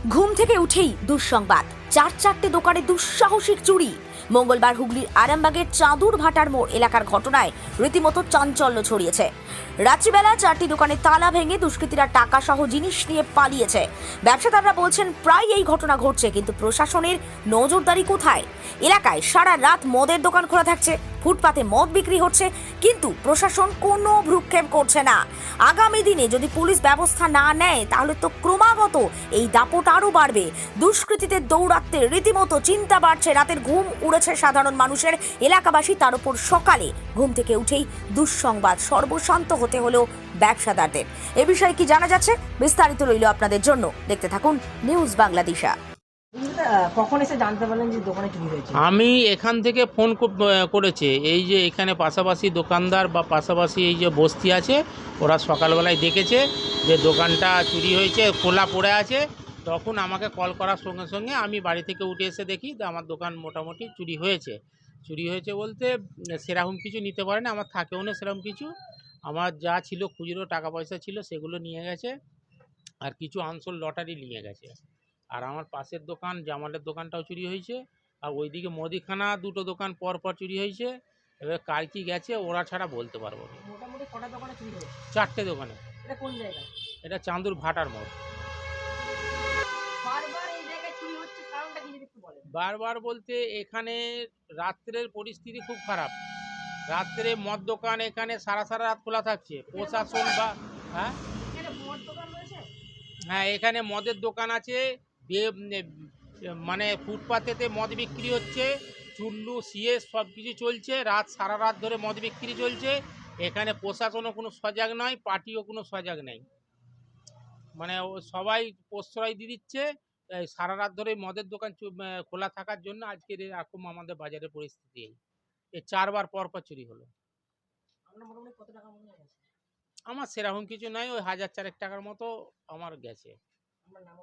ঘুম থেকে উঠেই দুঃসংবাদ, চারটে দোকানে দুঃসাহসিক চুরি। মঙ্গলবার হুগলির আরামবাগের চাঁদুর ভাটার মোড় এলাকার ঘটনায় রীতিমতো চাঞ্চল্য ছড়িয়েছে। রাত্রিবেলা 4টি দোকানে তালা ভেঙে দুষ্কৃতীরা টাকা সহ জিনিস নিয়ে পালিয়েছে। ব্যবসাদাররা বলছেন প্রায় এই ঘটনা ঘটছে, কিন্তু প্রশাসনের নজরদারি কোথায়? এলাকায় সারা রাত মদের দোকান খোলা থাকছে, ফুটপাতে মদ বিক্রি হচ্ছে, কিন্তু প্রশাসন কোনো ভ্রুক্ষেপ করছে না। আগামী দিনে যদি পুলিশ ব্যবস্থা না নেয় তাহলে তো ক্রমাগত এই দাপট আরও বাড়বে। দুষ্কৃতীদের দৌরাত্মে রীতিমতো চিন্তা বাড়ছে, রাতের ঘুম উড়েছে সাধারণ মানুষের। এলাকাবাসী তার উপর সকালে ঘুম থেকে উঠেই দুঃসংবাদ, সর্বশান্ত হতে হলো ব্যবসাদারদের। এ বিষয়ে কি জানা যাচ্ছে, বিস্তারিত রইল আপনাদের জন্য। দেখতে থাকুন নিউজ বাংলাদেশা। কখন এসে জানতে পারলেন যে দোকানে চুরি হয়েছে? আমি এখান থেকে ফোন করেছে, এই যে এখানে পাশাপাশি দোকানদার বা পাশাপাশি এই যে বস্তি আছে, ওরা সকালবেলায় দেখেছে যে দোকানটা চুরি হয়েছে, খোলা পড়ে আছে। তখন আমাকে কল করার সঙ্গে সঙ্গে আমি বাড়ি থেকে উঠে এসে দেখি যে আমার দোকান মোটামুটি চুরি হয়েছে। চুরি হয়েছে বলতে সেরকম কিছু নিতে পারে না, আমার থাকেও না সেরকম কিছু। আমার যা ছিল খুচরো টাকা পয়সা ছিল সেগুলো নিয়ে গেছে, আর কিছু আনসোল লটারি নিয়ে গেছে। আর আমার পাশের দোকান জামালের দোকানটাও চুরি হয়েছে, আর ওইদিকে মুদিখানা দুটো দোকান পর পর চুরি হয়েছে। এবার কার কি গেছে ওরা ছাড়া বলতে পারবো না। মোটামুটি কটা দোকানে চুরি হয়েছে? 4টে দোকানে। এটা কোন জায়গা? এটা চাঁদুর ভাটার মোড়। বারবার এই জায়গায় চুরি হচ্ছে, কারণটা কি যদি একটু বলেন? বারবার বলতে এখানে রাত্রের পরিস্থিতি খুব খারাপ। রাত্রে মদ দোকান এখানে সারা রাত খোলা থাকছে। প্রশাসন বা হ্যাঁ এখানে মদ দোকান রয়েছে? হ্যাঁ, এখানে মদের দোকান আছে, মানে ফুটপাতেতে মদ বিক্রি হচ্ছে, চুল্লু সিএস সব কিছু চলছে, সারা রাত ধরে মদ বিক্রি চলছে। এখানে প্রশাসনও কোনো সজাগ নয়, পার্টিও কোনো সজাগ নেই, মানে সবাই প্রশ্রয় দিয়ে দিচ্ছে। সারা রাত ধরে মদের দোকান খোলা থাকার জন্য আজকের এরকম আমাদের বাজারের পরিস্থিতি। এই 4বার পর চুরি হলো। আপনার মোটামুটি কত টাকা মনে হয়? আমার সেরকম কিছু নয়, ওই 1000 টাকার মতো আমার গেছে। আপনার নাম?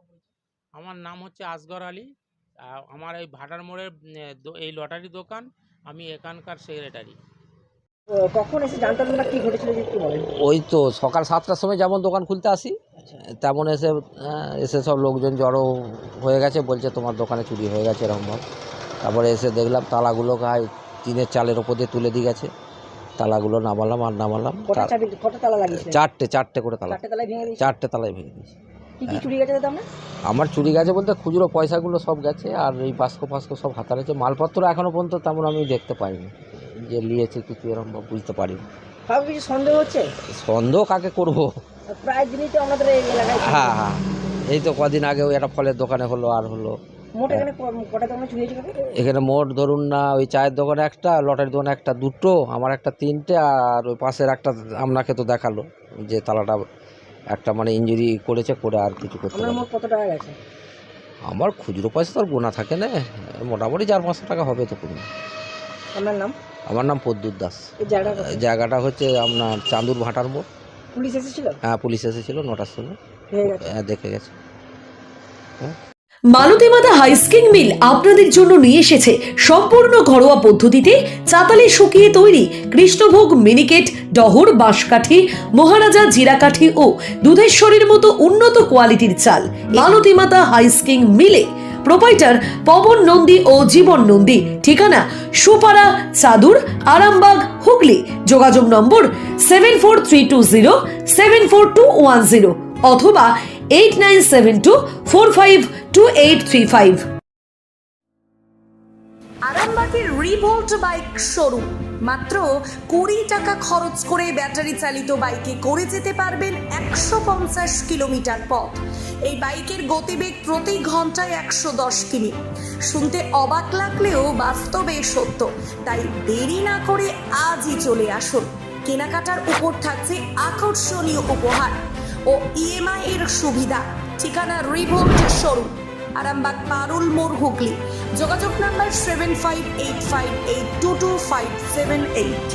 আমার নাম হচ্ছে আসগর আলী। আমার এই ভাটার মোড়ের এই লটারি দোকান, আমি এখানকার সেক্রেটারি। কখন এসে জানতে পারলেন না কি ঘটেছিল যদি একটু বলেন? ওই তো সকাল 7টার সময় যেমন দোকান খুলতে আসি তেমন এসে সব লোকজন জড়ো হয়ে গেছে, বলছে তোমার দোকানে চুরি হয়ে গেছে এরকমভাবে। তারপরে এসে দেখলাম তালাগুলো গায়ে টিনের চালের ওপর দিয়ে তুলে দিয়ে গেছে। তালাগুলো নামালাম। কটা তালা লাগিয়েছে? 4টে করে তালা। 4টে তালায় ভেঙে দিয়েছে? 4টে তালায় ভেঙে দিয়েছে। কি কি চুরি গেছে দাদা? আমার চুরি গেছে বলতে খুচরো পয়সাগুলো সব গেছে, আর এই বাস্ক সব হাতারেছে। মালপত্র এখনও পর্যন্ত তেমন আমি দেখতে পাইনি যে নিয়েছে কিছু, এরকম বুঝতে পারিনি। কাউকে কিছু সন্দেহ হচ্ছে? সন্দেহ কাকে করবো? প্রায় দিনই তো আমাদের এই এলাকায়। হ্যাঁ, এই তো কদিন আগেও একটা ফলের দোকানে হলো, আর হলো। মোট এখানে কটা দোকানে চুরি হয়েছে? এখানে মোট ধরুন না, ওই চায়ের দোকানে একটা, লটারির দোকানে একটা, দুটো, আমার একটা 3টে, আর ওই পাশের একটা আপনাকে তো দেখালো যে তালাটা একটা মানে ইঞ্জুরি করেছে, করে আর কিছু করতে পারে। মোট কত টাকা গেছে? আমার খুচরো পয়সা তো আর গোনা থাকে না, মোটামুটি 400-500 টাকা হবে তো কোনো। আপনার নাম? আমার নাম পদ্মুর দাস। এই জায়গাটা হচ্ছে আপনার চাঁদুর ভাটার মোড়। পুলিশ এসেছিল? হ্যাঁ, পুলিশ এসেছিল 9টার সময়, দেখে গেছে। মালতী মাতা হাইস্কিং মিল আপনাদের জন্য নিয়ে এসেছে সম্পূর্ণ ঘরোয়া পদ্ধতিতে চাতালে শুকিয়ে তৈরি কৃষ্ণভোগ মিনিকেট, ডহর, বাঁশকাঠি, মহারাজা জিরাকাঠি ও দুধেশ্বরীর মতো উন্নত কোয়ালিটির চাল। মালতী মাতা হাইস্কিং মিলে প্রোপাইটার পবন নন্দী ও জীবন নন্দী। ঠিকানা সুপারা, চাদুর, আরামবাগ, হুগলি। যোগাযোগ নম্বর 7432074210 অথবা 8972452835। আরামবাগের রিভোল্ট বাইক শোরুম। মাত্র 20 টাকা খরচ করে ব্যাটারি চালিত বাইকে করে যেতে পারবেন 150 কিলোমিটার পথ। এই বাইকের গতিবেগ প্রতি ঘন্টায় 110 কিমি। শুনতে অবাক লাগলেও বাস্তবে সত্য, তাই দেরি না করে আজই চলে আসুন। কেনাকাটার উপর থাকছে আকর্ষণীয় উপহার ও ইএমআই এর সুবিধা। ঠিকানা রিভোল্ট শোরুম, আরামবাগ পারুল মোড়, হুগলি। যোগাযোগ নাম্বার 7585822578।